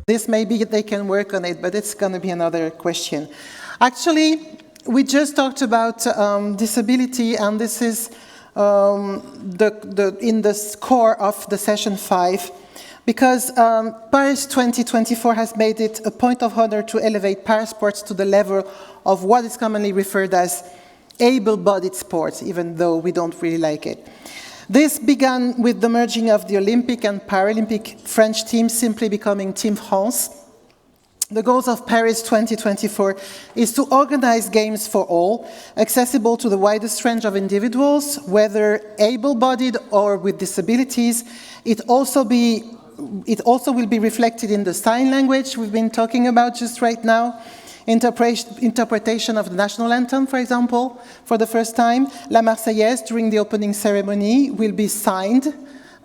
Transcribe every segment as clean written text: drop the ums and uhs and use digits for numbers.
this, maybe they can work on it, but it's going to be another question. Actually, we just talked about disability, and this is in the core of the session 5, because Paris 2024 has made it a point of honor to elevate parasports to the level of what is commonly referred as able-bodied sports, even though we don't really like it. This began with the merging of the Olympic and Paralympic French teams simply becoming Team France. The goals of Paris 2024 is to organize games for all, accessible to the widest range of individuals, whether able-bodied or with disabilities. It also will be reflected in the sign language we've been talking about just right now. Interpretation of the national anthem, for example, for the first time. La Marseillaise, during the opening ceremony, will be signed.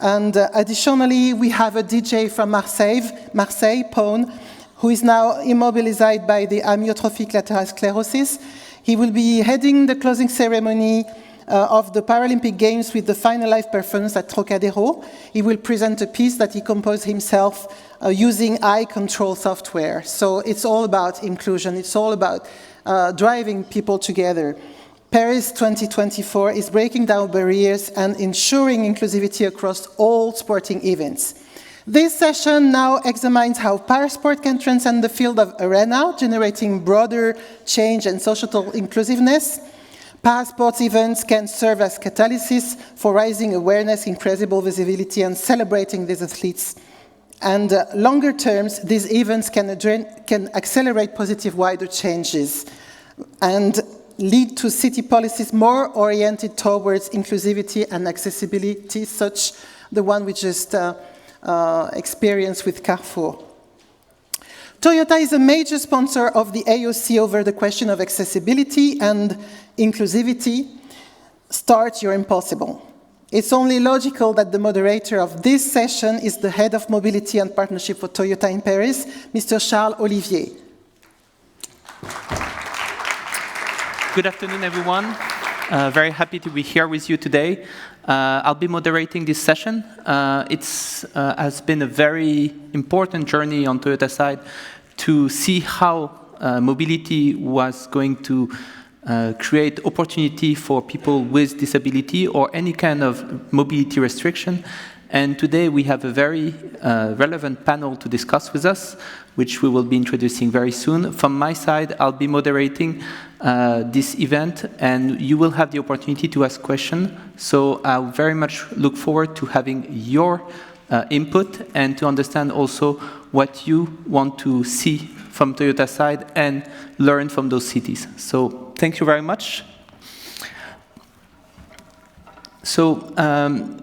And additionally, we have a DJ from Marseille, Pone, who is now immobilized by the amyotrophic lateral sclerosis. He will be heading the closing ceremony of the Paralympic Games with the final live performance at Trocadero. He will present a piece that he composed himself using eye control software. So it's all about inclusion. It's all about driving people together. Paris 2024 is breaking down barriers and ensuring inclusivity across all sporting events. This session now examines how Parasport can transcend the field of arena, generating broader change and societal inclusiveness. Parasports events can serve as catalysis for raising awareness, incredible visibility, and celebrating these athletes. And longer terms, these events can accelerate positive wider changes and lead to city policies more oriented towards inclusivity and accessibility, such the one we just experienced with Carrefour. Toyota is a major sponsor of the AOC over the question of accessibility and inclusivity. Start your impossible. It's only logical that the moderator of this session is the head of mobility and partnership for Toyota in Paris, Mr. Charles Olivier. Good afternoon, everyone. Very happy to be here with you today. I'll be moderating this session. It has been a very important journey on Toyota's side to see how mobility was going to create opportunity for people with disability or any kind of mobility restriction. And today we have a very relevant panel to discuss with us, which we will be introducing very soon. From my side, I'll be moderating this event, and you will have the opportunity to ask questions. So I very much look forward to having your input and to understand also what you want to see from Toyota's side and learn from those cities. So thank you very much. So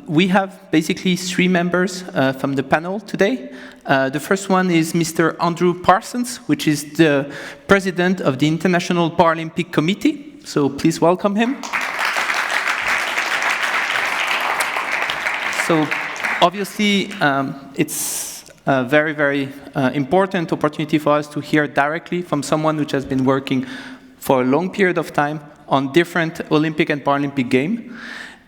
we have basically 3 members from the panel today. The first one is Mr. Andrew Parsons, which is the president of the International Paralympic Committee. So please welcome him. So obviously, it's a very, very important opportunity for us to hear directly from someone which has been working for a long period of time on different Olympic and Paralympic games.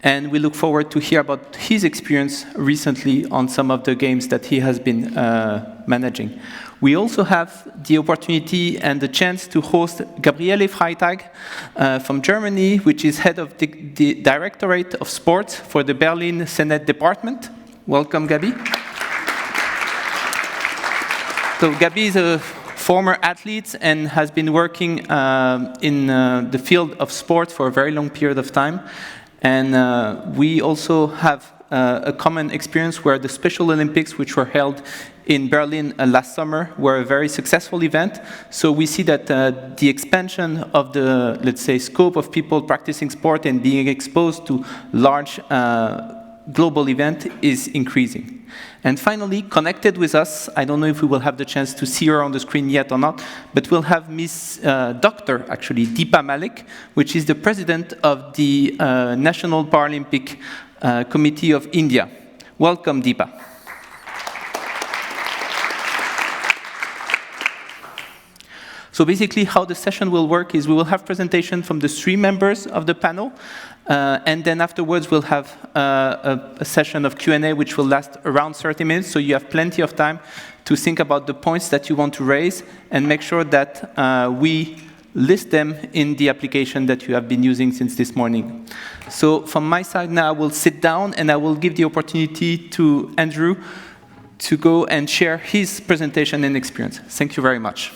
And we look forward to hear about his experience recently on some of the games that he has been managing. We also have the opportunity and the chance to host Gabriele Freitag from Germany, which is head of the Directorate of Sports for the Berlin Senate Department. Welcome, Gabi. So Gabi is a former athlete and has been working in the field of sport for a very long period of time. And we also have a common experience where the Special Olympics, which were held in Berlin last summer, were a very successful event. So we see that the expansion of the, let's say, scope of people practicing sport and being exposed to large global event is increasing. And finally, connected with us, I don't know if we will have the chance to see her on the screen yet or not, but we'll have Miss Dr. actually, Deepa Malik, which is the president of the National Paralympic Committee of India. Welcome, Deepa. So basically how the session will work is we will have presentation from the 3 members of the panel, and then afterwards we'll have a session of Q&A which will last around 30 minutes, so you have plenty of time to think about the points that you want to raise and make sure that we list them in the application that you have been using since this morning. So from my side now, I will sit down and I will give the opportunity to Andrew to go and share his presentation and experience. Thank you very much.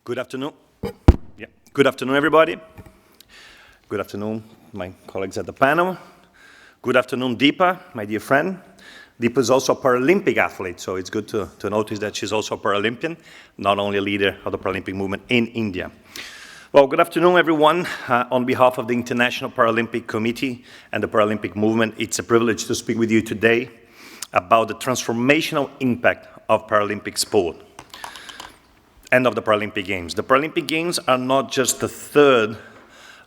Good afternoon. Yeah. Good afternoon, everybody. Good afternoon, my colleagues at the panel. Good afternoon, Deepa, my dear friend. Deepa is also a Paralympic athlete, so it's good to notice that she's also a Paralympian, not only a leader of the Paralympic movement in India. Well, good afternoon, everyone. On behalf of the International Paralympic Committee and the Paralympic movement, it's a privilege to speak with you today about the transformational impact of Paralympic sport and of the Paralympic Games. The Paralympic Games are not just the 3rd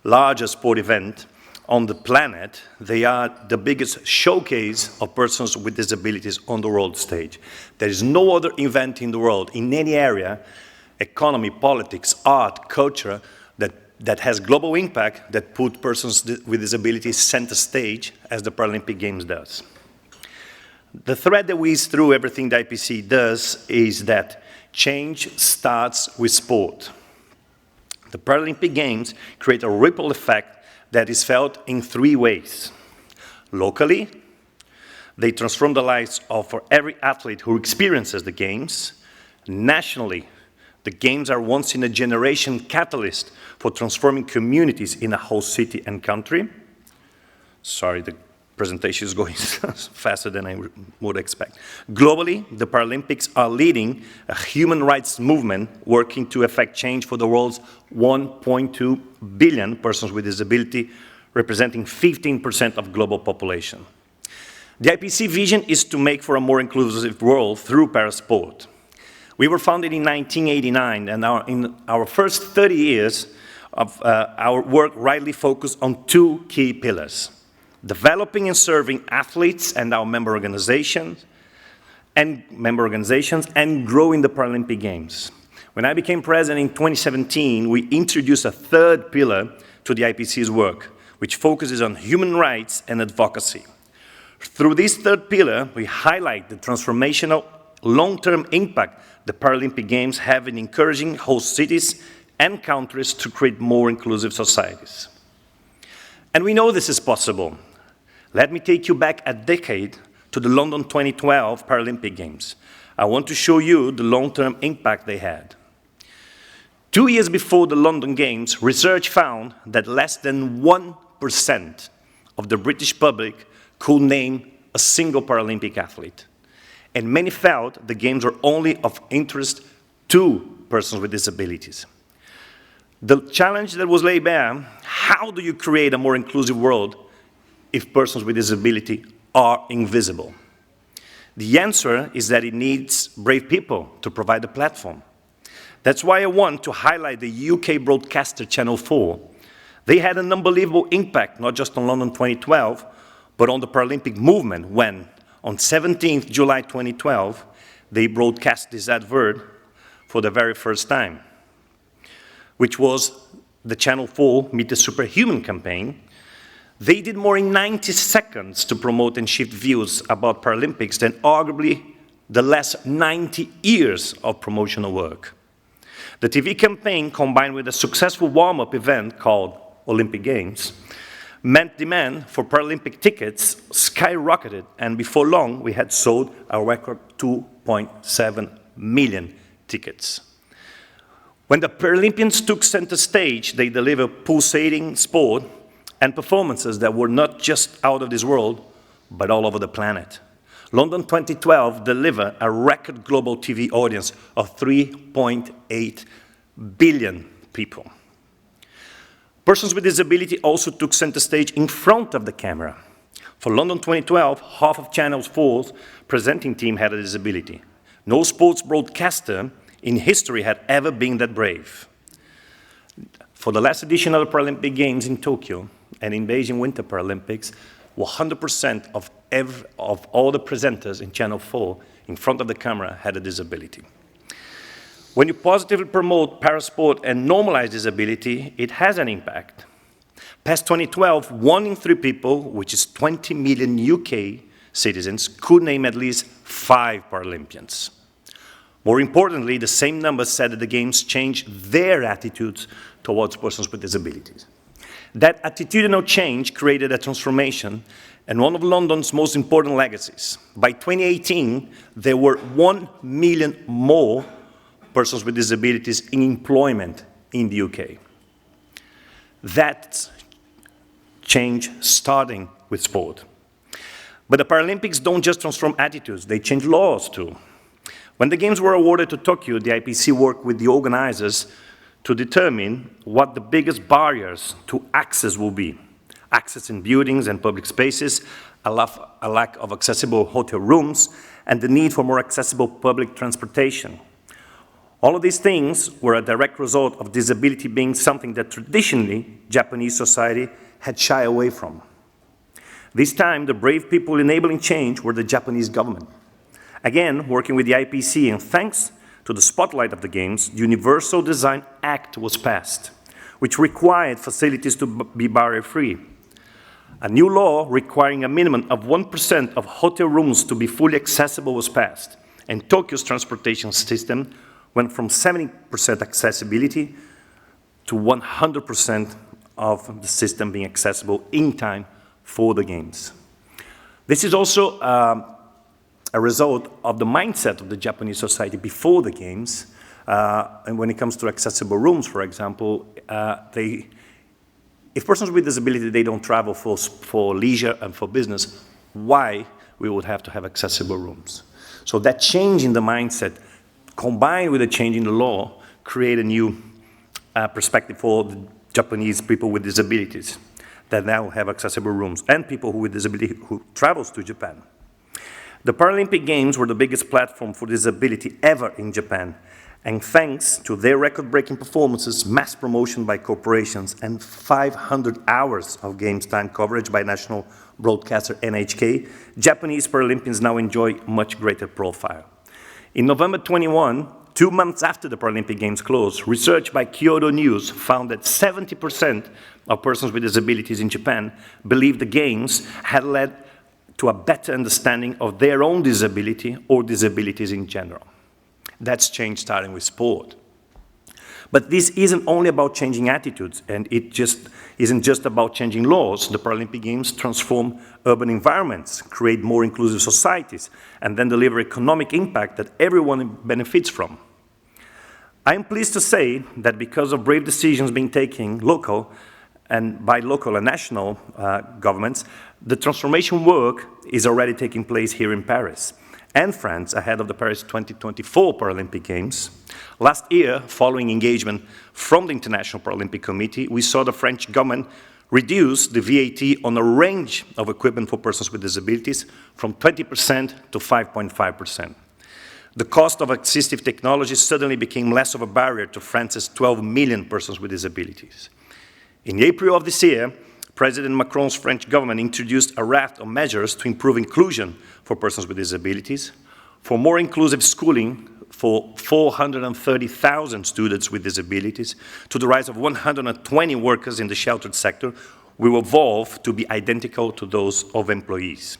largest sport event on the planet, they are the biggest showcase of persons with disabilities on the world stage. There is no other event in the world, in any area, economy, politics, art, culture, that has global impact, that put persons with disabilities center stage, as the Paralympic Games does. The thread that weaves through everything the IPC does is that change starts with sport. The Paralympic Games create a ripple effect that is felt in 3 ways. Locally, they transform the lives of every athlete who experiences the Games. Nationally, the Games are once-in-a-generation catalyst for transforming communities in a whole city and country. Sorry, the presentation is going faster than I would expect. Globally, the Paralympics are leading a human rights movement working to effect change for the world's 1.2 billion persons with disability, representing 15% of global population. The IPC vision is to make for a more inclusive world through parasport. We were founded in 1989, and in our first 30 years of our work rightly focused on 2 key pillars: developing and serving athletes and our member organizations, and growing the Paralympic Games. When I became president in 2017, we introduced a 3rd pillar to the IPC's work, which focuses on human rights and advocacy. Through this 3rd pillar, we highlight the transformational long-term impact the Paralympic Games have in encouraging host cities and countries to create more inclusive societies. And we know this is possible. Let me take you back a decade to the London 2012 Paralympic Games. I want to show you the long-term impact they had. 2 years before the London Games, research found that less than 1% of the British public could name a single Paralympic athlete. And many felt the Games were only of interest to persons with disabilities. The challenge that was laid bare: how do you create a more inclusive world if persons with disability are invisible? The answer is that it needs brave people to provide a platform. That's why I want to highlight the UK broadcaster Channel 4. They had an unbelievable impact, not just on London 2012, but on the Paralympic movement when, on 17th July 2012, they broadcast this advert for the very first time, which was the Channel 4 Meet the Superhuman campaign. They did more in 90 seconds to promote and shift views about Paralympics than arguably the last 90 years of promotional work. The TV campaign, combined with a successful warm-up event called Olympic Games, meant demand for Paralympic tickets skyrocketed, and before long, we had sold a record 2.7 million tickets. When the Paralympians took center stage, they delivered pulsating sport and performances that were not just out of this world, but all over the planet. London 2012 delivered a record global TV audience of 3.8 billion people. Persons with disability also took center stage in front of the camera. For London 2012, half of Channel 4's presenting team had a disability. No sports broadcaster in history had ever been that brave. For the last edition of the Paralympic Games in Tokyo and in Beijing Winter Paralympics, 100% of all the presenters in Channel 4 in front of the camera had a disability. When you positively promote parasport and normalize disability, it has an impact. Past 2012, 1 in 3 people, which is 20 million UK citizens, could name at least 5 Paralympians. More importantly, the same numbers said that the Games changed their attitudes towards persons with disabilities. That attitudinal change created a transformation and one of London's most important legacies. By 2018, there were 1 million more persons with disabilities in employment in the UK. That change starting with sport. But the Paralympics don't just transform attitudes, they change laws too. When the Games were awarded to Tokyo, the IPC worked with the organizers to determine what the biggest barriers to access will be. Access in buildings and public spaces, a lack of accessible hotel rooms, and the need for more accessible public transportation. All of these things were a direct result of disability being something that traditionally Japanese society had shied away from. This time, the brave people enabling change were the Japanese government. Again, working with the IPC, and thanks to the spotlight of the Games, the Universal Design Act was passed, which required facilities to be barrier-free. A new law requiring a minimum of 1% of hotel rooms to be fully accessible was passed, and Tokyo's transportation system went from 70% accessibility to 100% of the system being accessible in time for the Games. This is also a result of the mindset of the Japanese society before the Games. And when it comes to accessible rooms, for example, if persons with disability, they don't travel for leisure and for business, why we would have to have accessible rooms? So that change in the mindset, combined with a change in the law, create a new perspective for the Japanese people with disabilities that now have accessible rooms, and people with disability who travels to Japan. The Paralympic Games were the biggest platform for disability ever in Japan, and thanks to their record-breaking performances, mass promotion by corporations, and 500 hours of Games time coverage by national broadcaster NHK, Japanese Paralympians now enjoy much greater profile. In November 21, 2 months after the Paralympic Games closed, research by Kyodo News found that 70% of persons with disabilities in Japan believe the Games had led to a better understanding of their own disability or disabilities in general. That's change starting with sport. But this isn't only about changing attitudes, and it just isn't just about changing laws. The Paralympic Games transform urban environments, create more inclusive societies, and then deliver economic impact that everyone benefits from. I am pleased to say that because of brave decisions being taken by local and national governments, the transformation work is already taking place here in Paris and France ahead of the Paris 2024 Paralympic Games. Last year, following engagement from the International Paralympic Committee, we saw the French government reduce the VAT on a range of equipment for persons with disabilities from 20% to 5.5%. The cost of assistive technology suddenly became less of a barrier to France's 12 million persons with disabilities. In April of this year, President Macron's French government introduced a raft of measures to improve inclusion for persons with disabilities, for more inclusive schooling for 430,000 students with disabilities, to the rise of 120 workers in the sheltered sector, will evolve to be identical to those of employees.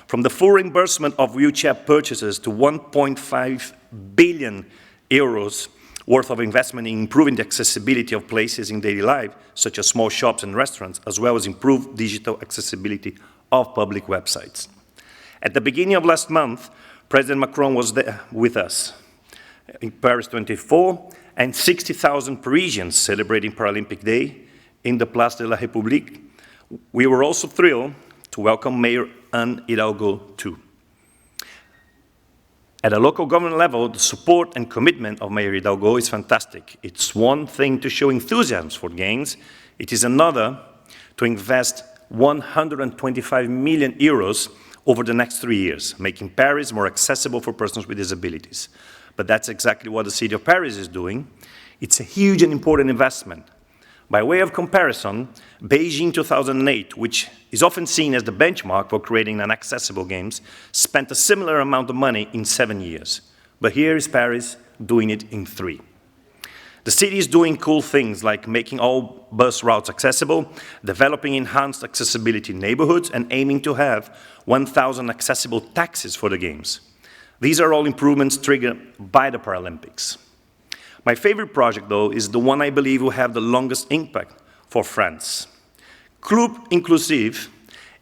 From the full reimbursement of wheelchair purchases to 1.5 billion euros worth of investment in improving the accessibility of places in daily life, such as small shops and restaurants, as well as improved digital accessibility of public websites. At the beginning of last month, President Macron was there with us in Paris 24, and 60,000 Parisians celebrating Paralympic Day in the Place de la République. We were also thrilled to welcome Mayor Anne Hidalgo too. At a local government level, the support and commitment of Mayor Hidalgo is fantastic. It's one thing to show enthusiasm for gains. It is another to invest 125 million euros over the next 3 years, making Paris more accessible for persons with disabilities. But that's exactly what the city of Paris is doing. It's a huge and important investment. By way of comparison, Beijing 2008, which is often seen as the benchmark for creating an accessible games, spent a similar amount of money in 7 years. But here is Paris doing it in 3. The city is doing cool things like making all bus routes accessible, developing enhanced accessibility neighborhoods, and aiming to have 1,000 accessible taxis for the games. These are all improvements triggered by the Paralympics. My favorite project, though, is the one I believe will have the longest impact for France. Club Inclusive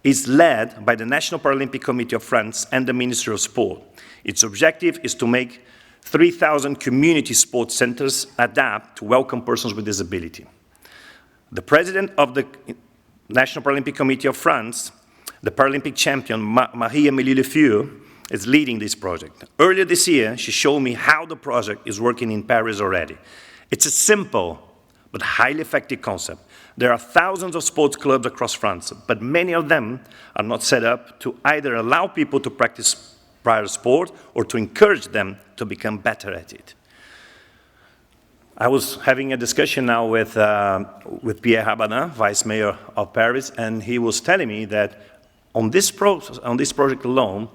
is led by the National Paralympic Committee of France and the Ministry of Sport. Its objective is to make 3,000 community sports centers adapt to welcome persons with disability. The president of the National Paralympic Committee of France, the Paralympic champion Marie-Amélie Le Fur, is leading this project. Earlier this year, she showed me how the project is working in Paris already. It's a simple but highly effective concept. There are thousands of sports clubs across France, but many of them are not set up to either allow people to practice Parasport or to encourage them to become better at it. I was having a discussion now with Pierre Rabanin, Vice Mayor of Paris, and he was telling me that on this project alone,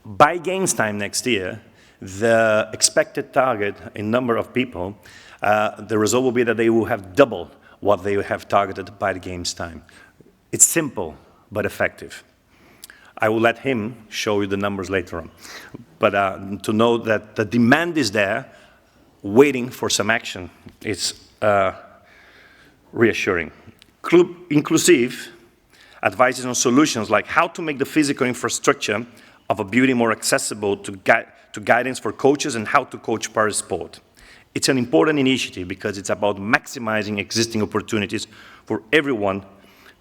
by Games time next year, the expected target in number of people, the result will be that they will have double what they have targeted by the Games time. It's simple, but effective. I will let him show you the numbers later on. But to know that the demand is there, waiting for some action, it's reassuring. Club Inclusive advises on solutions like how to make the physical infrastructure of a beauty more accessible to guidance for coaches and how to coach Parasport. It's an important initiative because it's about maximizing existing opportunities for everyone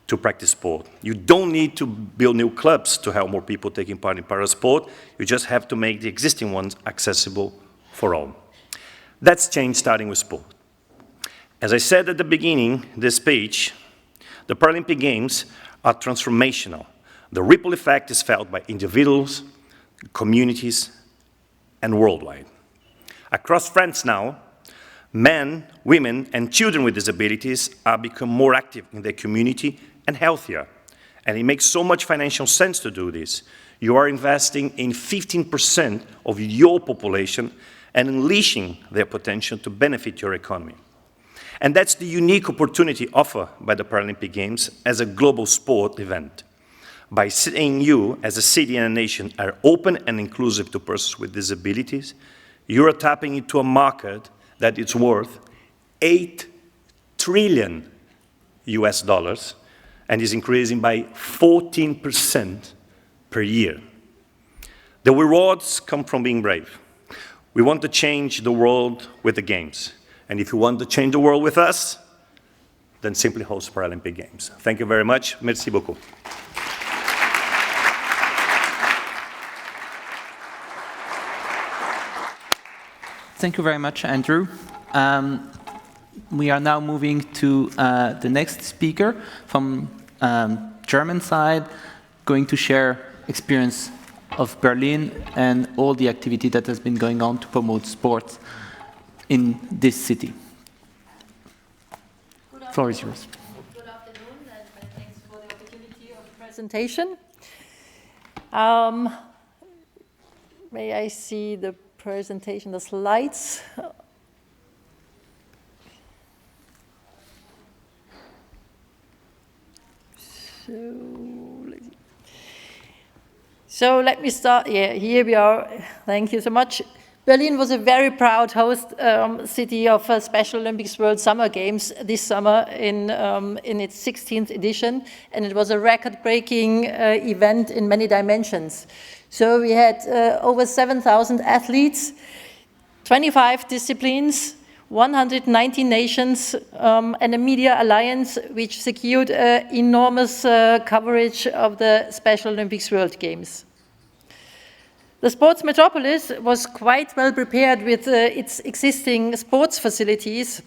to practice sport. You don't need to build new clubs to have more people taking part in Parasport. You just have to make the existing ones accessible for all. That's change starting with sport. As I said at the beginning, this speech, the Paralympic Games are transformational. The ripple effect is felt by individuals, communities, and worldwide. Across France now, men, women, and children with disabilities are becoming more active in their community and healthier. And it makes so much financial sense to do this. You are investing in 15% of your population and unleashing their potential to benefit your economy. And that's the unique opportunity offered by the Paralympic Games as a global sport event. By saying you, as a city and a nation, are open and inclusive to persons with disabilities, you are tapping into a market that is worth $8 trillion and is increasing by 14% per year. The rewards come from being brave. We want to change the world with the Games. And if you want to change the world with us, then simply host Paralympic Games. Thank you very much. Merci beaucoup. Thank you very much, Andrew. We are now moving to the next speaker from German side, going to share experience of Berlin and all the activity that has been going on to promote sports in this city. The floor is yours. Good afternoon, and thanks for the opportunity of presentation. May I see the presentation, the slides? So let me start. Yeah, here we are. Thank you so much. Berlin was a very proud host city of Special Olympics World Summer Games this summer in its 16th edition, and it was a record-breaking event in many dimensions. So we had over 7,000 athletes, 25 disciplines, 190 nations, and a media alliance which secured enormous coverage of the Special Olympics World Games. The sports metropolis was quite well prepared with its existing sports facilities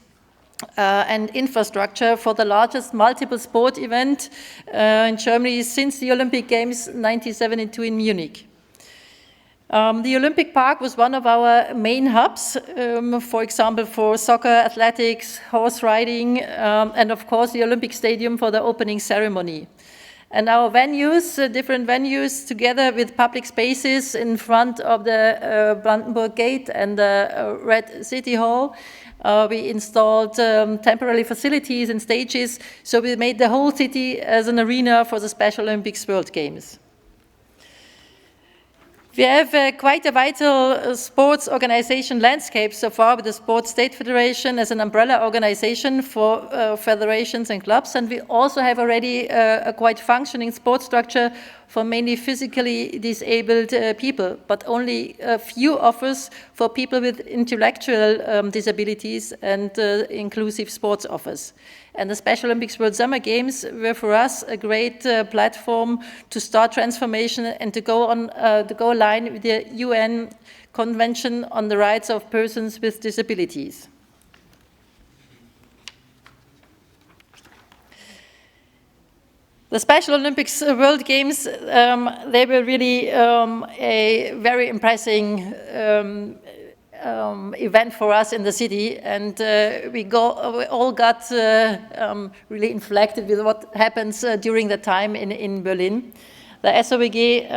and infrastructure for the largest multiple sport event in Germany since the Olympic Games 1972 in Munich. The Olympic Park was one of our main hubs, for example, for soccer, athletics, horse riding, and of course the Olympic Stadium for the opening ceremony. And our venues, different venues, together with public spaces in front of the Brandenburg Gate and the Red City Hall, we installed temporary facilities and stages, so we made the whole city as an arena for the Special Olympics World Games. We have quite a vital sports organization landscape so far with the Sports State Federation as an umbrella organization for federations and clubs, and we also have already a quite functioning sports structure for mainly physically disabled people, but only a few offers for people with intellectual disabilities and inclusive sports offers. And the Special Olympics World Summer Games were for us a great platform to start transformation and to go align with the UN Convention on the Rights of Persons with Disabilities. The Special Olympics World Games, they were really a very impressive event for us in the city, and we all got really inflected with what happens during the time in Berlin. The SOWG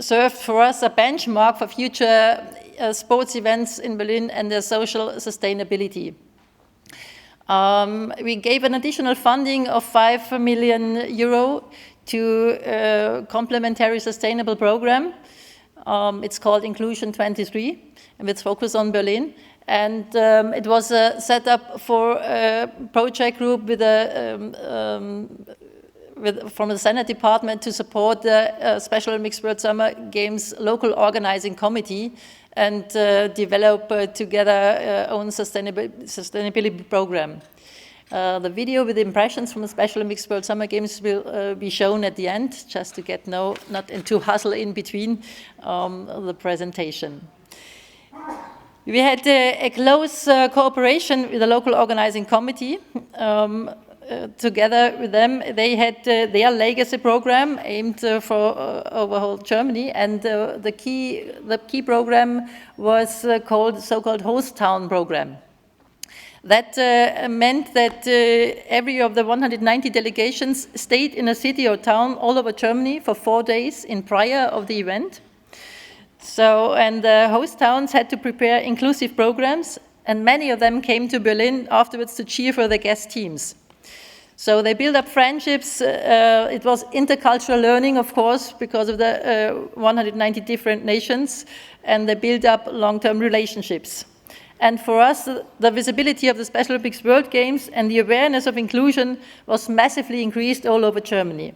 served for us a benchmark for future sports events in Berlin and their social sustainability. We gave an additional funding of 5 million euro to a complementary sustainable program. It's called Inclusion 23, and it's focused on Berlin. And it was set up for a project group with from the Senate Department to support the Special Olympics World Summer Games local organizing committee and develop together own sustainability program. The video with impressions from the Special Olympics World Summer Games will be shown at the end, just to get not into hustle in between the presentation. We had a close cooperation with the local organizing committee. Together with them, they had their legacy program aimed for over whole Germany, and the key program was called so-called host town program. That meant that every of the 190 delegations stayed in a city or town all over Germany for 4 days in prior of the event. So, and the host towns had to prepare inclusive programs, and many of them came to Berlin afterwards to cheer for the guest teams. So they built up friendships. It was intercultural learning, of course, because of the 190 different nations, and they built up long-term relationships. And for us, the visibility of the Special Olympics World Games and the awareness of inclusion was massively increased all over Germany.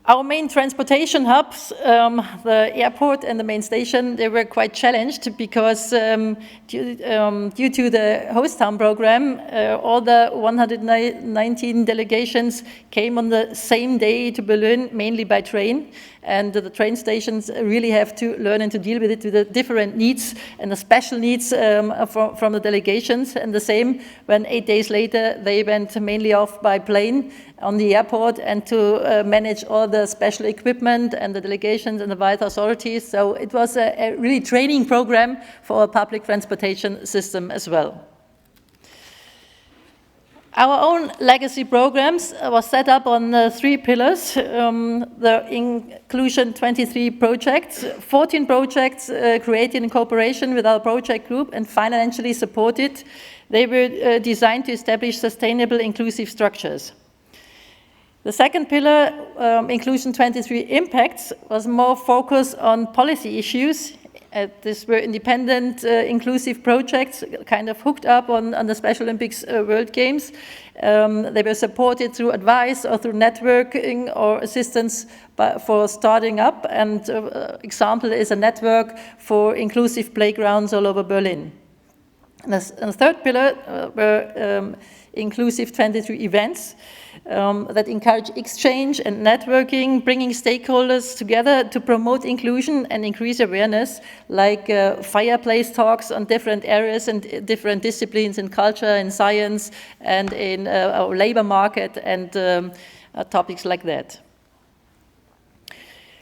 Our main transportation hubs, the airport and the main station, they were quite challenged because due to the host town program, all the 119 delegations came on the same day to Berlin, mainly by train. And the train stations really have to learn and to deal with it, with the different needs and the special needs from the delegations. And the same when 8 days later, they went mainly off by plane on the airport and to manage all the special equipment and the delegations and the vital authorities. So it was a really training program for a public transportation system as well. Our own legacy programs was set up on 3 pillars. The Inclusion 23 projects, 14 projects created in cooperation with our project group and financially supported. They were designed to establish sustainable inclusive structures. The second pillar, Inclusion 23 Impacts, was more focused on policy issues. These were independent, inclusive projects, kind of hooked up on the Special Olympics World Games. They were supported through advice or through networking or assistance for starting up. And example is a network for inclusive playgrounds all over Berlin. And the third pillar were Inclusive 23 events that encourage exchange and networking, bringing stakeholders together to promote inclusion and increase awareness, like fireplace talks on different areas and different disciplines in culture, in science, and in our labor market, and topics like that.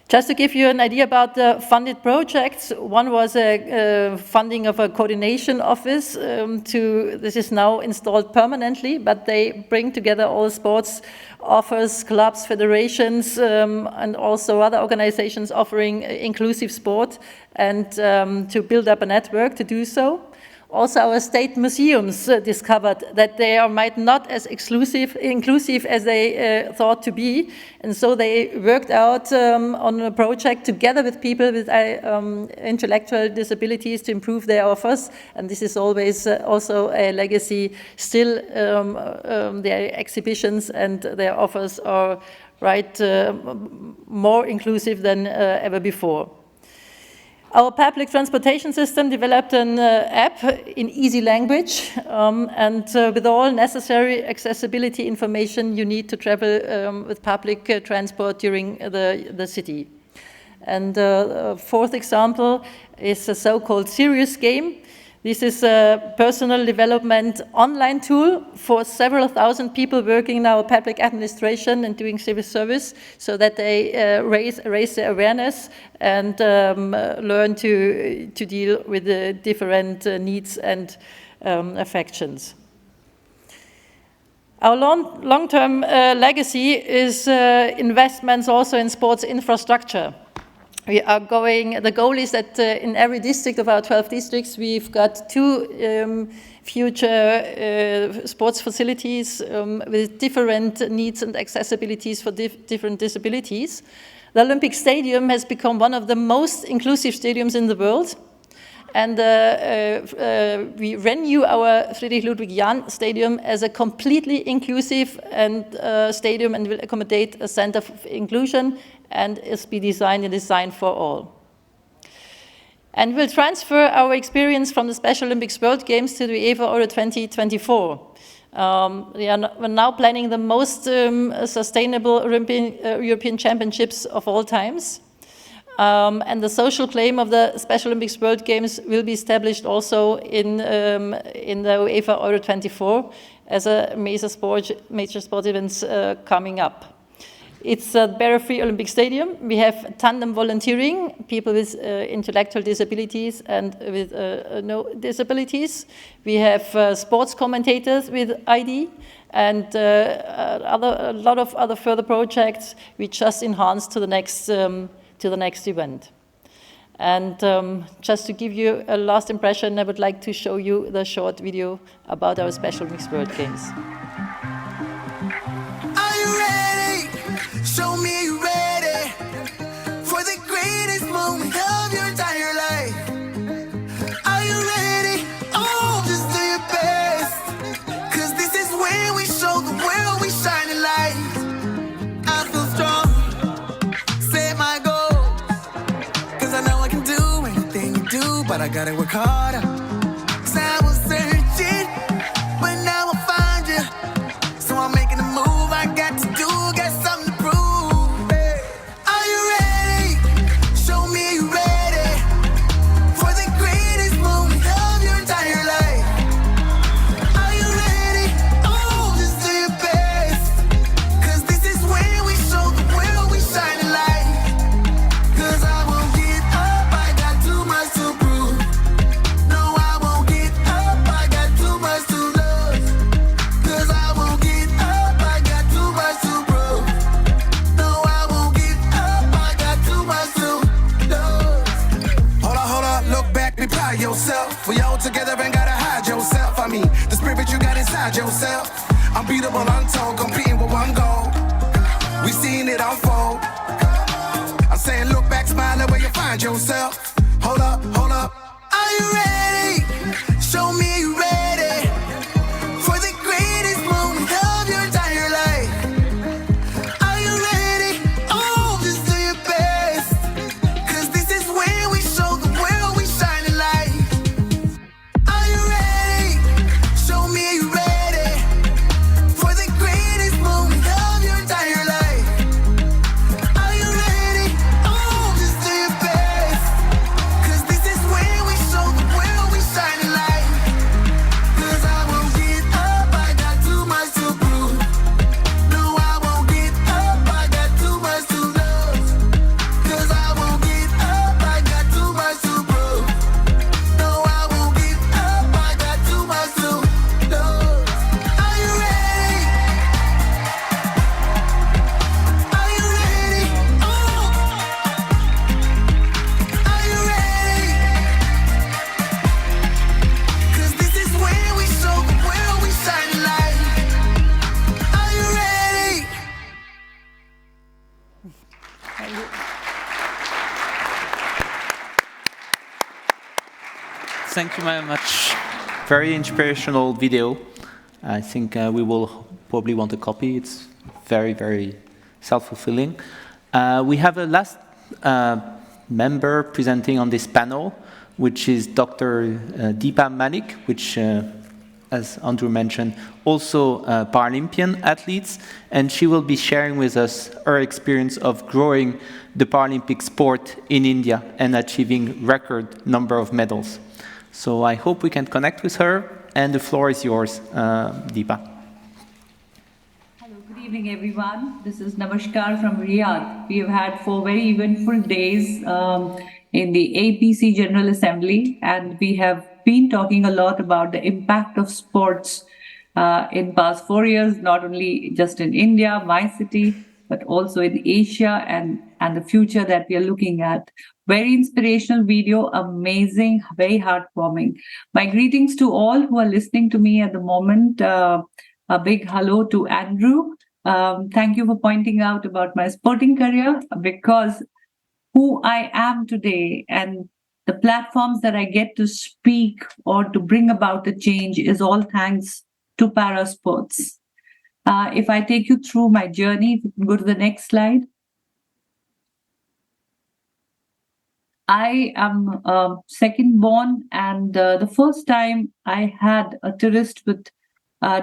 Just to give you an idea about the funded projects, one was a funding of a coordination office. This is now installed permanently, but they bring together all sports offers, clubs, federations, and also other organizations offering inclusive sport, and to build up a network to do so. Also, our state museums discovered that they might not as inclusive as they thought to be, and so they worked out on a project together with people with intellectual disabilities to improve their offers, and this is always also a legacy. Still, their exhibitions and their offers are more inclusive than ever before. Our public transportation system developed an app in easy language and with all necessary accessibility information you need to travel with public transport during the city. And fourth example is a so-called serious game. This is a personal development online tool for several thousand people working in our public administration and doing civil service, so that they raise their awareness and learn to deal with the different needs and affections. Our long-term legacy is investments also in sports infrastructure. We are the goal is that in every district of our 12 districts, we've got 2 future sports facilities with different needs and accessibilities for different disabilities. The Olympic Stadium has become one of the most inclusive stadiums in the world. And we renew our Friedrich Ludwig Jahn Stadium as a completely inclusive stadium, and will accommodate a center of inclusion and is be designed for all. And we'll transfer our experience from the Special Olympics World Games to the UEFA Euro 2024. We're now planning the most sustainable European Championships of all times. And the social claim of the Special Olympics World Games will be established also in the UEFA Euro 24 as a major sport events coming up. It's a barrier-free Olympic Stadium. We have tandem volunteering, people with intellectual disabilities and with no disabilities. We have sports commentators with ID, and a lot of other further projects we just enhanced to the next event. And just to give you a last impression, I would like to show you the short video about our Special Olympics World Games. Show me you ready for the greatest moment of your entire life. Are you ready? Oh, just do your best. Cause this is when we show the world we shine a light. I feel strong, set my goals. Cause I know I can do anything you do, but I gotta work harder. Cause I was searching, but now I find you. So I'm making a move, I got to do, got something to prove. Yourself, we all together and gotta hide yourself. I mean, the spirit you got inside yourself. Unbeatable, untold, competing with one goal. We seen it unfold. I'm saying, look back, smile at where you find yourself. Hold up, hold up. Are you ready? Show me you ready for the greatest moment of your entire life. Are you ready? Oh, just do your best. Cause this is when we show the world we shine a light. Are you ready? Show me you ready for the greatest moment of your entire life. Are you ready? Oh, just do your best. Cause this is when we show the world we shine a light. thank you very much. Very inspirational video. I think we will probably want a copy. It's very, very self-fulfilling. We have a last member presenting on this panel, which is Dr. Deepa Manik, which, as Andrew mentioned, also Paralympian athletes, and she will be sharing with us her experience of growing the Paralympic sport in India and achieving record number of medals. So I hope we can connect with her, and the floor is yours, Deepa. Hello, good evening, everyone. This is Namaskar from Riyadh. We have had 4 very eventful days in the APC General Assembly, and we have been talking a lot about the impact of sports in past 4 years, not only just in India, my city, but also in Asia and the future that we are looking at. Very inspirational video, amazing, very heartwarming. My greetings to all who are listening to me at the moment. A big hello to Andrew. Thank you for pointing out about my sporting career, because who I am today and the platforms that I get to speak or to bring about the change is all thanks to Parasports. If I take you through my journey, if you can go to the next slide. I am second born, and the first time I had a tourist with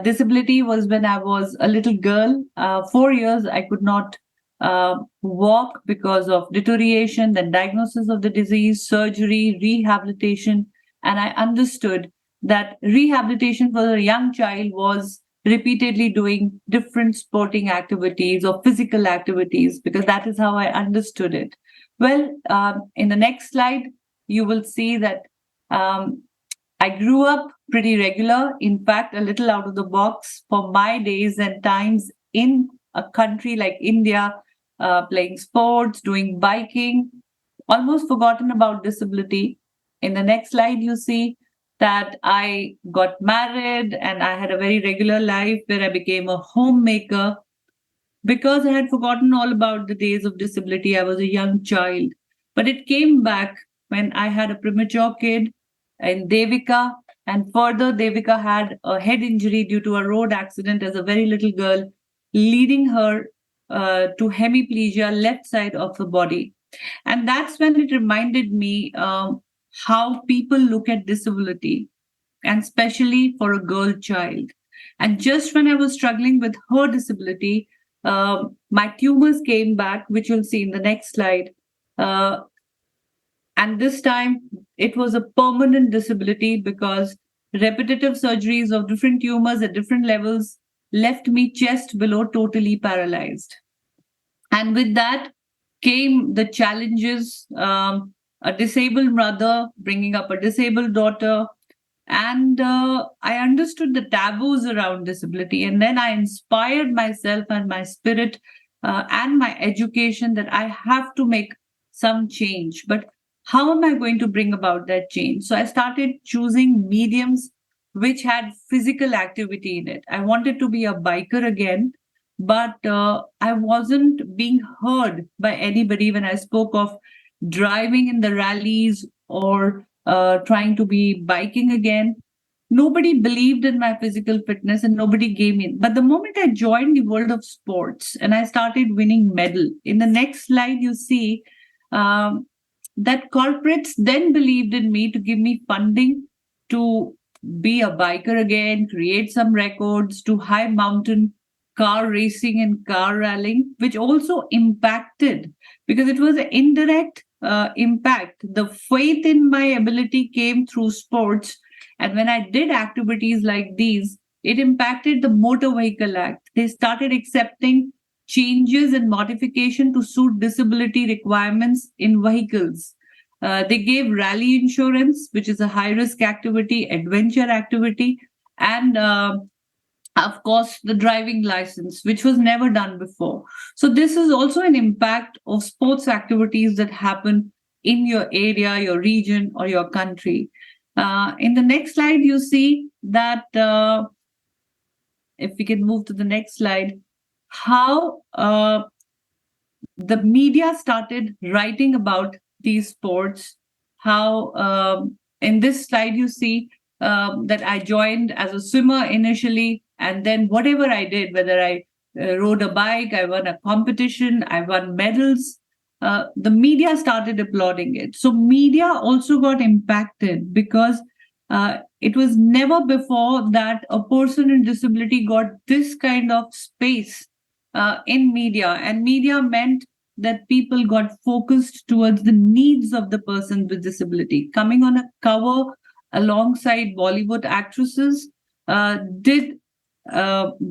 disability was when I was a little girl. 4 years I could not walk because of deterioration, then diagnosis of the disease, surgery, rehabilitation, and I understood that rehabilitation for a young child was repeatedly doing different sporting activities or physical activities, because that is how I understood it. Well, in the next slide, you will see that I grew up pretty regular, in fact, a little out of the box for my days and times in a country like India, playing sports, doing biking, almost forgotten about disability. In the next slide, you see that I got married and I had a very regular life where I became a homemaker. Because I had forgotten all about the days of disability, I was a young child. But it came back when I had a premature kid in Devika. And further, Devika had a head injury due to a road accident as a very little girl, leading her to hemiplegia, left side of the body. And that's when it reminded me how people look at disability, and especially for a girl child. And just when I was struggling with her disability, my tumors came back, which you'll see in the next slide. And this time it was a permanent disability, because repetitive surgeries of different tumors at different levels left me chest below totally paralyzed. And with that came the challenges, a disabled mother bringing up a disabled daughter. And I understood the taboos around disability. And then I inspired myself and my spirit and my education that I have to make some change. But how am I going to bring about that change? So I started choosing mediums which had physical activity in it. I wanted to be a biker again, but I wasn't being heard by anybody when I spoke of driving in the rallies or trying to be biking again. Nobody believed in my physical fitness and nobody gave me. But the moment I joined the world of sports and I started winning medal, in the next slide you see that corporates then believed in me to give me funding to be a biker again, create some records, to high mountain car racing and car rallying, which also impacted, because it was an indirect impact. The faith in my ability came through sports. And when I did activities like these, it impacted the Motor Vehicle Act. They started accepting changes and modification to suit disability requirements in vehicles. They gave rally insurance, which is a high-risk activity, adventure activity, and of course, the driving license, which was never done before. So this is also an impact of sports activities that happen in your area, your region, or your country. In the next slide, you see that, if we can move to the next slide, how the media started writing about these sports, how In this slide, you see that I joined as a swimmer initially, and then whatever I did, whether I rode a bike, I won a competition, I won medals, the media started applauding it. So media also got impacted because it was never before that a person in disability got this kind of space in media. And media meant that people got focused towards the needs of the person with disability. Coming on a cover alongside Bollywood actresses did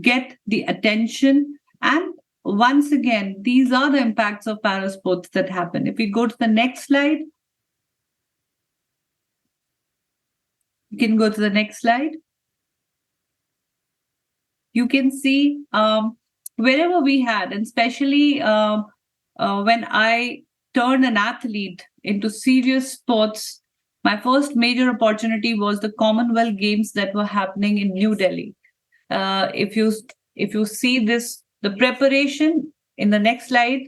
get the attention. And once again, these are the impacts of parasports that happen. If we go to the next slide, you can go to the next slide. You can see wherever we had, and especially when I turned an athlete into serious sports, my first major opportunity was the Commonwealth Games that were happening in New Delhi. If you see this, the preparation in the next slide,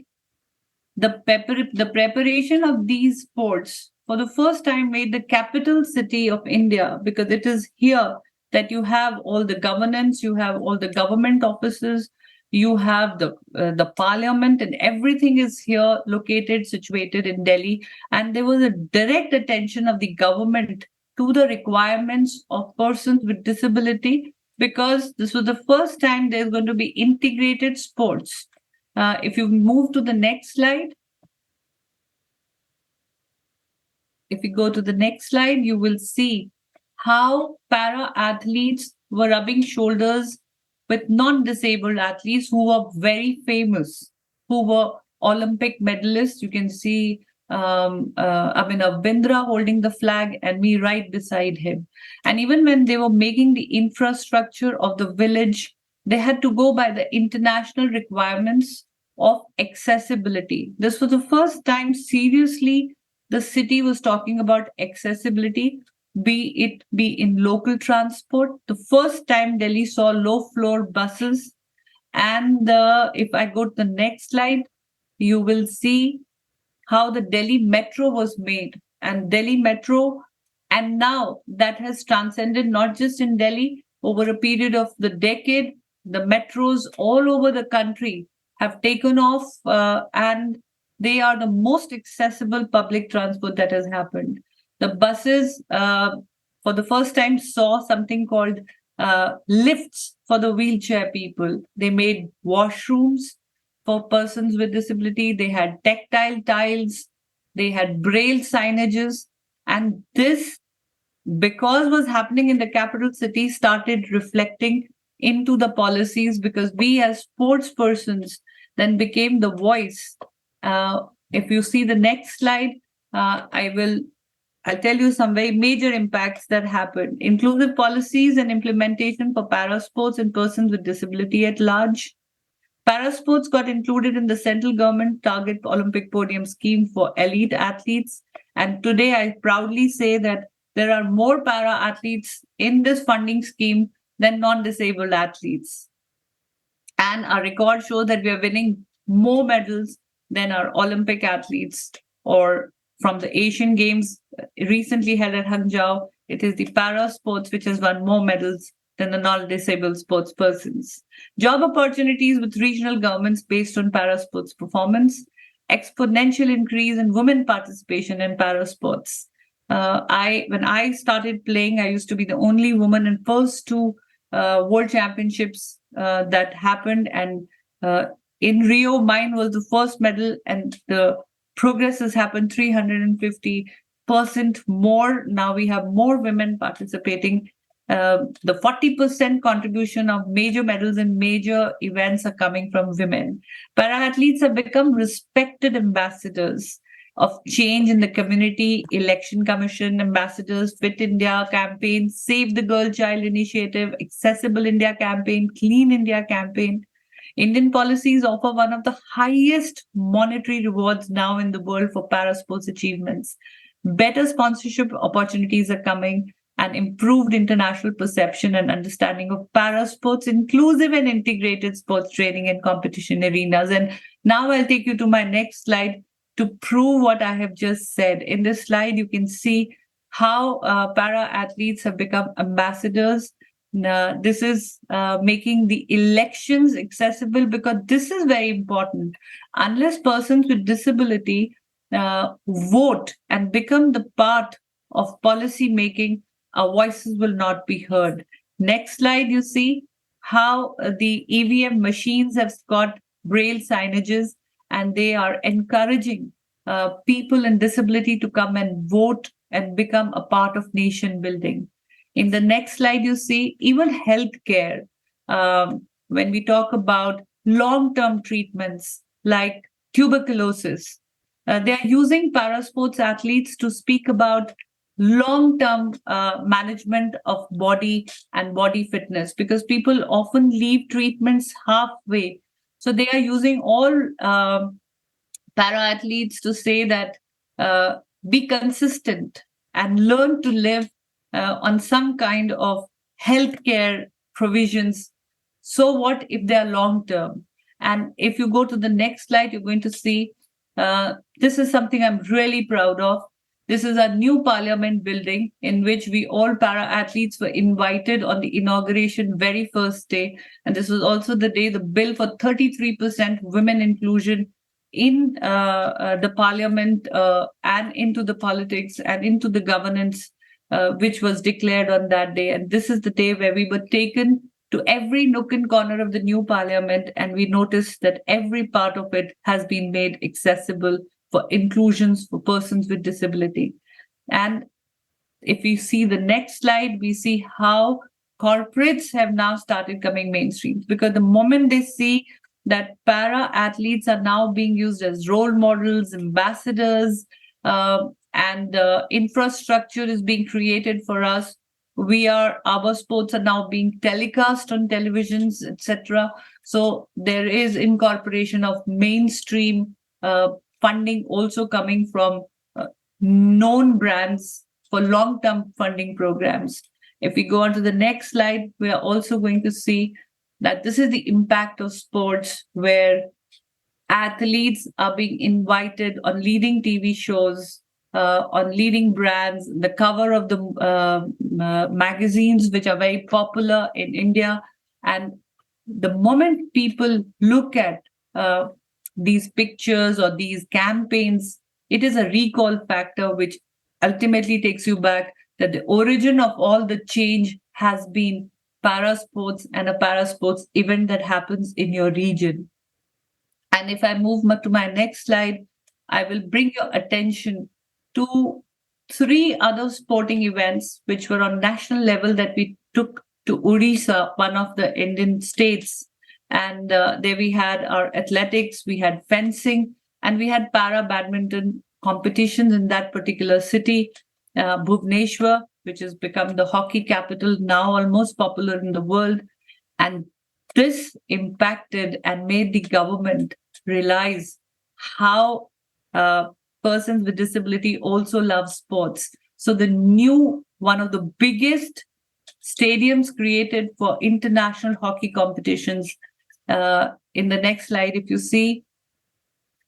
the preparation of these sports for the first time made the capital city of India, because it is here that you have all the governance, you have all the government offices, you have the parliament, and everything is here located, situated in Delhi. And there was a direct attention of the government to the requirements of persons with disability, because this was the first time there's going to be integrated sports. If you move to the next slide, if you go to the next slide, you will see how para athletes were rubbing shoulders with non-disabled athletes who were very famous, who were Olympic medalists. You can see Abhinav Bindra holding the flag and me right beside him. And even when they were making the infrastructure of the village, they had to go by the international requirements of accessibility. This was the first time seriously the city was talking about accessibility, be in local transport. The first time Delhi saw low floor buses. And if I go to the next slide, you will see how the Delhi Metro was made. And Delhi Metro, and now that has transcended not just in Delhi, over a period of the decade, the metros all over the country have taken off, and they are the most accessible public transport that has happened. The buses, for the first time, saw something called lifts for the wheelchair people. They made washrooms for persons with disability. They had tactile tiles. They had braille signages. And this, because was happening in the capital city, started reflecting into the policies, because we as sports persons then became the voice. If you see the next slide, I'll tell you some very major impacts that happened. Inclusive policies and implementation for parasports and persons with disability at large. Parasports got included in the central government target Olympic podium scheme for elite athletes. And today I proudly say that there are more para athletes in this funding scheme than non-disabled athletes. And our record shows that we are winning more medals than our Olympic athletes, or from the Asian Games recently held at Hangzhou. It is the para sports which has won more medals than the non-disabled sports persons. Job opportunities with regional governments based on para sports performance. Exponential increase in women participation in para sports. When I started playing, I used to be the only woman in first two World Championships that happened, and in Rio, mine was the first medal, and the progress has happened 350% more. Now we have more women participating. The 40% contribution of major medals in major events are coming from women. Para-athletes have become respected ambassadors of change in the community. Election Commission ambassadors, Fit India campaign, Save the Girl Child Initiative, Accessible India campaign, Clean India campaign. Indian policies offer one of the highest monetary rewards now in the world for parasports achievements. Better sponsorship opportunities are coming, and improved international perception and understanding of parasports, inclusive and integrated sports training and competition arenas. And now I'll take you to my next slide to prove what I have just said. In this slide, you can see how para athletes have become ambassadors. This is making the elections accessible, because this is very important. Unless persons with disability vote and become the part of policy making, our voices will not be heard. Next slide, you see how the EVM machines have got braille signages, and they are encouraging people in disability to come and vote and become a part of nation building. In the next slide, you see even healthcare. When we talk about long-term treatments like tuberculosis, they are using parasports athletes to speak about long-term management of body and body fitness, because people often leave treatments halfway. So they are using all para athletes to say that be consistent and learn to live on some kind of healthcare provisions. So what if they are long term? And if you go to the next slide, you're going to see this is something I'm really proud of. This is a new parliament building in which we all para athletes were invited on the inauguration very first day. And this was also the day the bill for 33% women inclusion in the parliament and into the politics and into the governance, which was declared on that day. And this is the day where we were taken to every nook and corner of the new parliament, and we noticed that every part of it has been made accessible for inclusions for persons with disability. And if we see the next slide, we see how corporates have now started coming mainstream, because the moment they see that para athletes are now being used as role models, ambassadors, and infrastructure is being created for us. Our sports are now being telecast on televisions, etc. So there is incorporation of mainstream funding also coming from known brands for long-term funding programs. If we go on to the next slide, we are also going to see that this is the impact of sports, where athletes are being invited on leading TV shows, on leading brands, the cover of the magazines, which are very popular in India. And the moment people look at these pictures or these campaigns, it is a recall factor, which ultimately takes you back that the origin of all the change has been parasports and a parasports event that happens in your region. And if I move to my next slide, I will bring your attention to 3 other sporting events which were on national level that we took to Odisha, one of the Indian states. And there we had our athletics, we had fencing, and we had para badminton competitions in that particular city. Bhubaneswar, which has become the hockey capital, now almost popular in the world. And this impacted and made the government realize how persons with disability also love sports. So the new, one of the biggest stadiums created for international hockey competitions. In the next slide, if you see,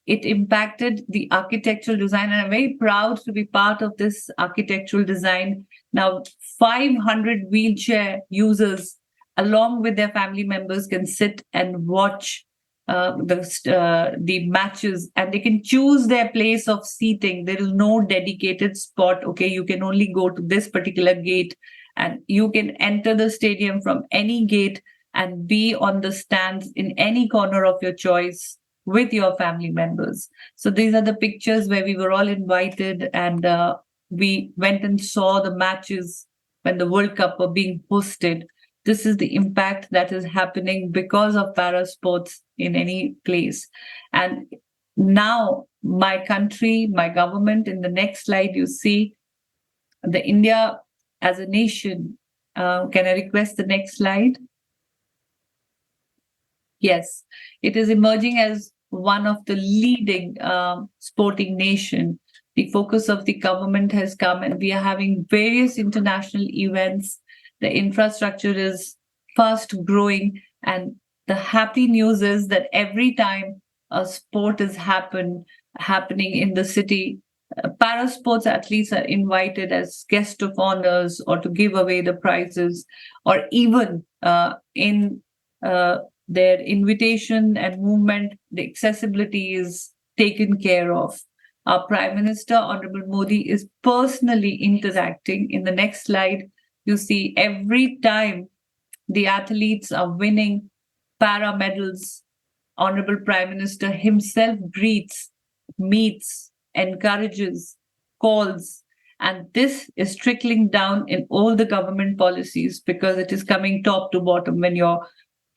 it impacted the architectural design, and I'm very proud to be part of this architectural design. Now, 500 wheelchair users, along with their family members, can sit and watch the matches, and they can choose their place of seating. There is no dedicated spot. Okay, you can only go to this particular gate, and you can enter the stadium from any gate and be on the stands in any corner of your choice with your family members. So these are the pictures where we were all invited, and we went and saw the matches when the World Cup were being hosted. This is the impact that is happening because of parasports in any place. And now my country, my government, in the next slide, you see the India as a nation. Can I request the next slide? Yes, it is emerging as one of the leading sporting nation. The focus of the government has come, and we are having various international events. The infrastructure is fast growing, and the happy news is that every time a sport is happening in the city, Parasports athletes are invited as guest of honors or to give away the prizes, or even in their invitation and movement, the accessibility is taken care of. Our Prime Minister, Honorable Modi, is personally interacting. In the next slide, you see every time the athletes are winning para medals, Honorable Prime Minister himself greets, meets, encourages, calls, and this is trickling down in all the government policies because it is coming top to bottom. When your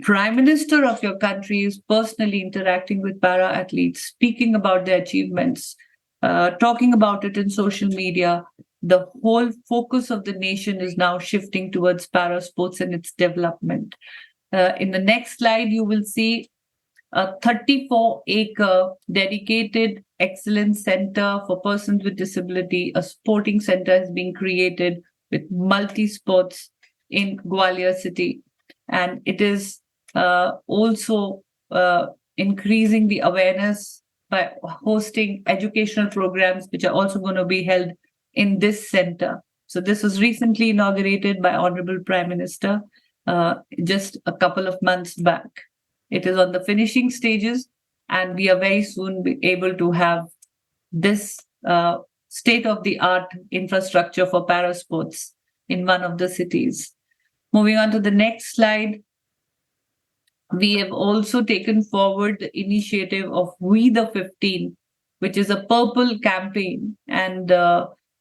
Prime Minister of your country is personally interacting with para athletes, speaking about their achievements, talking about it in social media, the whole focus of the nation is now shifting towards para sports and its development. In the next slide, you will see a 34-acre dedicated excellence center for persons with disability. A sporting center is being created with multi-sports in Gwalior city. And it is also increasing the awareness by hosting educational programs, which are also going to be held in this center. So this was recently inaugurated by Honorable Prime Minister just a couple of months back. It is on the finishing stages, and we are very soon be able to have this state-of-the-art infrastructure for parasports in one of the cities. Moving on to the next slide, we have also taken forward the initiative of We the 15, which is a purple campaign. And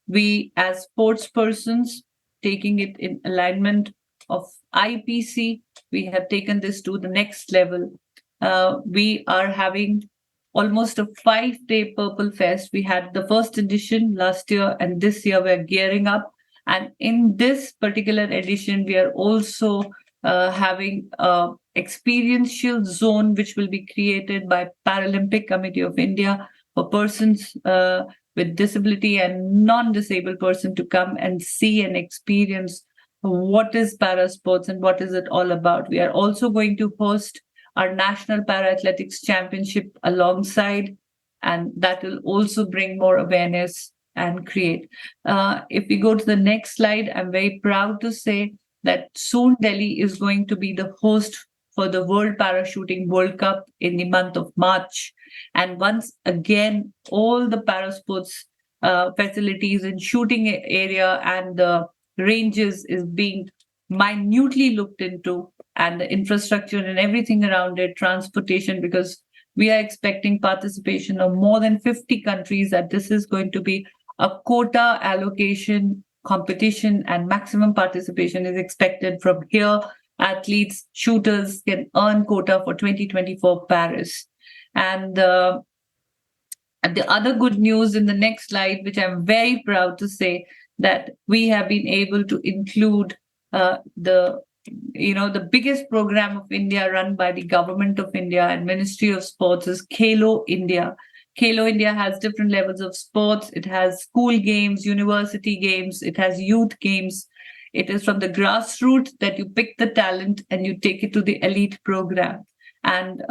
we, as sports persons, taking it in alignment of IPC, we have taken this to the next level. We are having almost a 5-day Purple Fest. We had the first edition last year, and this year we're gearing up. And in this particular edition, we are also having a experiential zone which will be created by Paralympic Committee of India for persons with disability and non-disabled person to come and see and experience what is parasports and what is it all about. We are also going to host our National Para Athletics Championship alongside, and that will also bring more awareness and create. If we go to the next slide, I'm very proud to say that soon Delhi is going to be the host for the World Parachuting World Cup in the month of March. And once again, all the parasports facilities and shooting area and the ranges is being minutely looked into, and the infrastructure and everything around it, transportation, because we are expecting participation of more than 50 countries, that this is going to be a quota allocation competition, and maximum participation is expected from here. Athletes, shooters can earn quota for 2024 Paris. And the other good news in the next slide, which I'm very proud to say, that we have been able to include the biggest program of India run by the Government of India and Ministry of Sports is Khelo India. Khelo India has different levels of sports. It has school games, university games, it has youth games. It is from the grassroots that you pick the talent and you take it to the elite program. And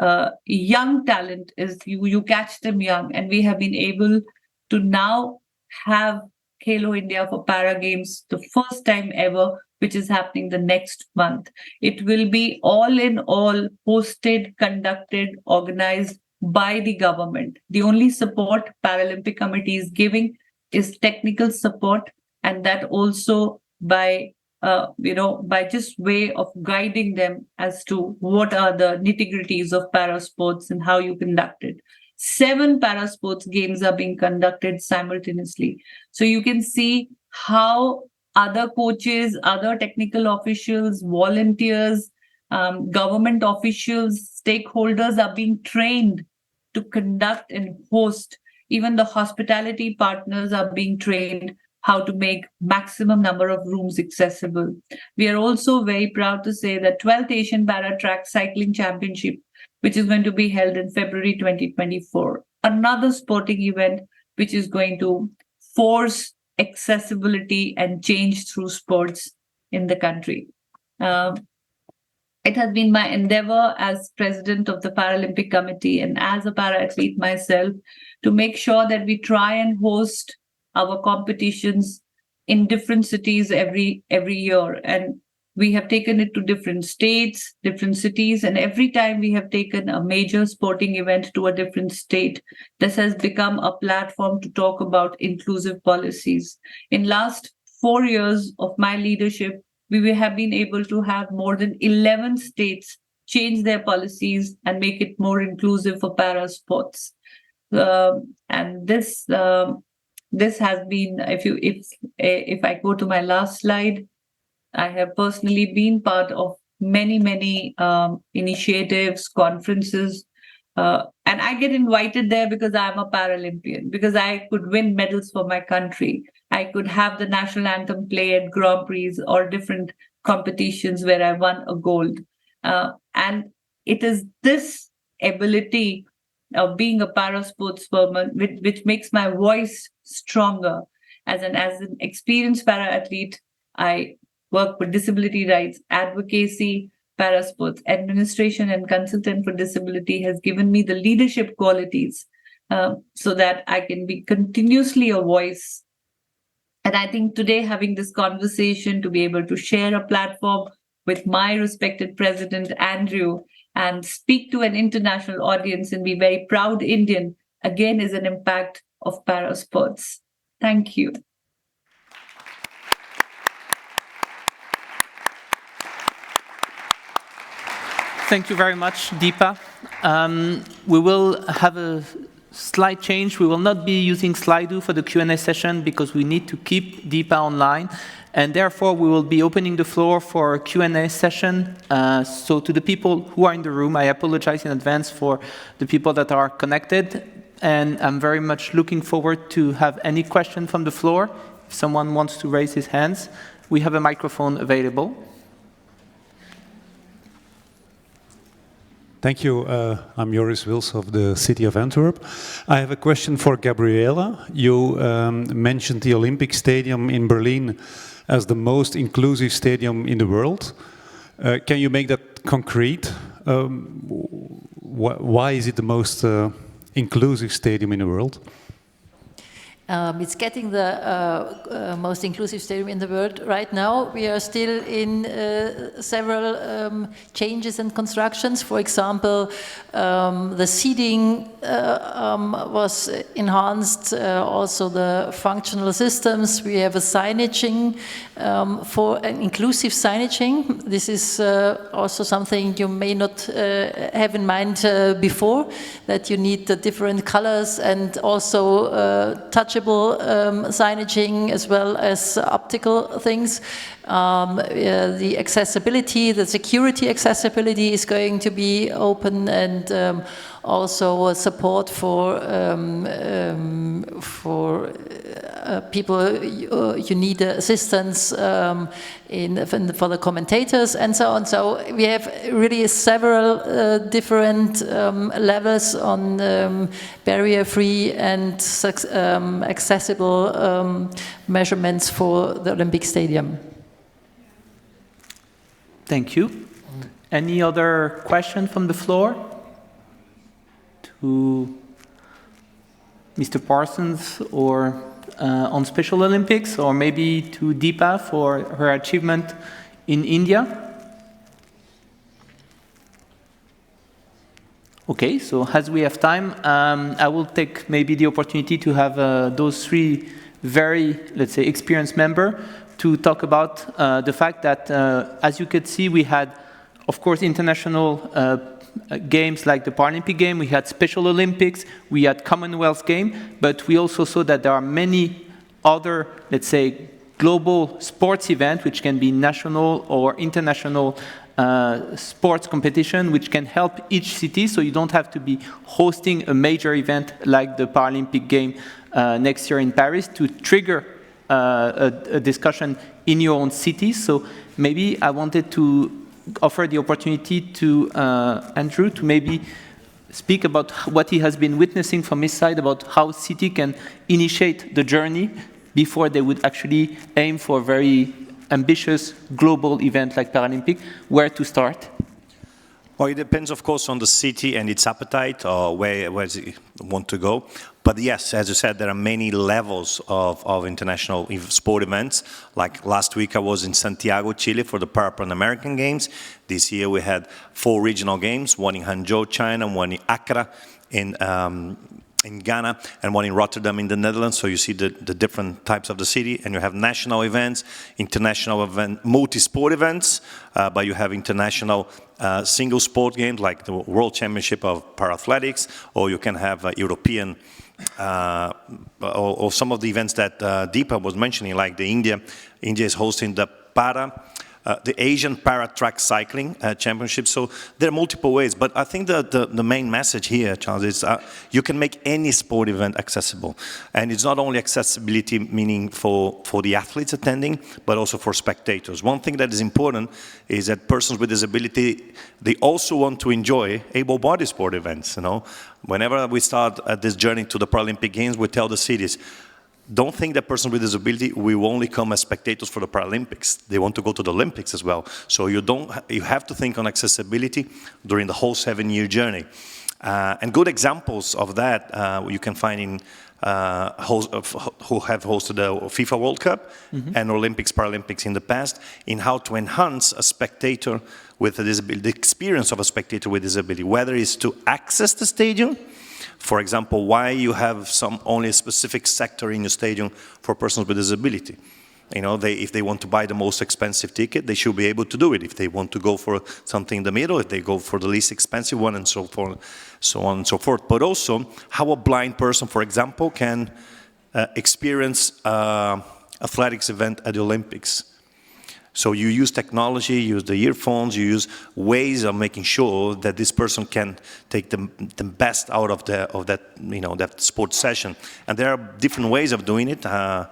young talent is you catch them young. And we have been able to now have Khelo India for Para Games, the first time ever, which is happening the next month. It will be all in all hosted, conducted, organized by the government. The only support Paralympic Committee is giving is technical support, and that also by just way of guiding them as to what are the nitty-gritties of parasports and how you conduct it. 7 parasports games are being conducted simultaneously. So you can see how other coaches, other technical officials, volunteers, government officials, stakeholders are being trained to conduct and host. Even the hospitality partners are being trained how to make maximum number of rooms accessible. We are also very proud to say that 12th Asian Para Track Cycling Championship, which is going to be held in February 2024, another sporting event which is going to force accessibility and change through sports in the country. It has been my endeavor as president of the Paralympic Committee and as a para athlete myself to make sure that we try and host our competitions in different cities every year. And we have taken it to different states, different cities, and every time we have taken a major sporting event to a different state, this has become a platform to talk about inclusive policies. In last 4 years of my leadership, we have been able to have more than 11 states change their policies and make it more inclusive for parasports. And this has been, if I go to my last slide, I have personally been part of many initiatives, conferences, and I get invited there because I'm a Paralympian, because I could win medals for my country. I could have the national anthem play at Grand Prix or different competitions where I won a gold. And it is this ability of being a parasportswoman which makes my voice stronger. As an experienced para-athlete, I work for disability rights, advocacy, parasports, administration, and consultant for disability has given me the leadership qualities so that I can be continuously a voice. And I think today having this conversation to be able to share a platform with my respected president, Andrew, and speak to an international audience and be very proud Indian, again, is an impact of parasports. Thank you. Thank you very much, Deepa. We will have a slight change. We will not be using Slido for the Q&A session because we need to keep Deepa online. And therefore, we will be opening the floor for a Q&A session. So to the people who are in the room, I apologize in advance for the people that are connected. And I'm very much looking forward to have any question from the floor. If someone wants to raise his hands, we have a microphone available. Thank you. I'm Joris Wils of the City of Antwerp. I have a question for Gabriela. You mentioned the Olympic Stadium in Berlin as the most inclusive stadium in the world. Can you make that concrete? Why is it the most inclusive stadium in the world? It's getting the most inclusive stadium in the world right now. We are still in several changes and constructions. For example, the seating was enhanced, also the functional systems. We have a signaging for an inclusive signaging. This is also something you may not have in mind before, that you need the different colors and also touchable signaging as well as optical things. The accessibility, the security accessibility is going to be open, and also support for people you need assistance for the commentators and so on. So we have really several different levels on barrier-free and accessible measurements for the Olympic Stadium. Thank you. Any other question from the floor? To Mr. Parsons or on Special Olympics, or maybe to Deepa for her achievement in India? Okay, so as we have time, I will take maybe the opportunity to have those three very, let's say, experienced members to talk about the fact that, as you could see, we had, of course, international games like the Paralympic game, we had Special Olympics, we had Commonwealth game, but we also saw that there are many other, let's say, global sports events, which can be national or international sports competition, which can help each city, so you don't have to be hosting a major event like the Paralympic game next year in Paris to trigger a discussion in your own city. So maybe I wanted to offer the opportunity to Andrew to maybe speak about what he has been witnessing from his side about how city can initiate the journey before they would actually aim for a very ambitious global event like Paralympic. Where to start? Well, it depends, of course, on the city and its appetite or where it want to go. But yes, as you said, there are many levels of international sport events. Like last week, I was in Santiago, Chile for the Pan American Games. This year, we had 4 regional games, one in Hangzhou, China, one in Accra, in Ghana, and one in Rotterdam in the Netherlands. So you see the different types of the city, and you have national events, international event, multi-sport events, but you have international single sport games like the World Championship of Parathletics, or you can have European, or some of the events that Deepa was mentioning, like India is hosting the Asian Para-Track Cycling Championship. So there are multiple ways, but I think the main message here, Charles, is you can make any sport event accessible. And it's not only accessibility, meaning for the athletes attending, but also for spectators. One thing that is important is that persons with disability, they also want to enjoy able-bodied sport events. Whenever we start this journey to the Paralympic Games, we tell the cities, don't think that persons with disability will only come as spectators for the Paralympics. They want to go to the Olympics as well. So you have to think on accessibility during the whole 7-year journey. And good examples of that you can find in who have hosted the FIFA World Cup and Olympics, Paralympics in the past, in how to enhance a spectator with a disability, the experience of a spectator with disability, whether it's to access the stadium. For example, why you have only a specific sector in your stadium for persons with disability. If they want to buy the most expensive ticket, they should be able to do it. If they want to go for something in the middle, if they go for the least expensive one, and so on and so forth. But also, how a blind person, for example, can experience athletics event at the Olympics. So you use technology, you use the earphones, you use ways of making sure that this person can take the best out of that sports session. And there are different ways of doing it. Of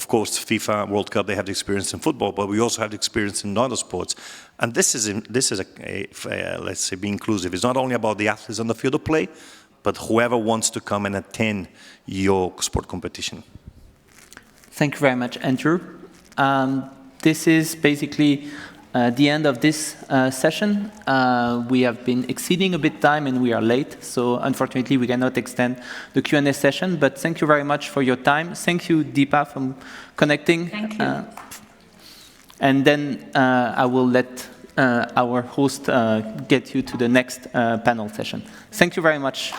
course, FIFA World Cup, they have the experience in football, but we also have the experience in other sports. And this is let's say, be inclusive. It's not only about the athletes on the field of play, but whoever wants to come and attend your sport competition. Thank you very much, Andrew. This is basically the end of this session. We have been exceeding a bit time and we are late, so unfortunately we cannot extend the Q&A session, but thank you very much for your time. Thank you, Deepa, for connecting. Thank you. And then I will let our host get you to the next panel session. Thank you very much.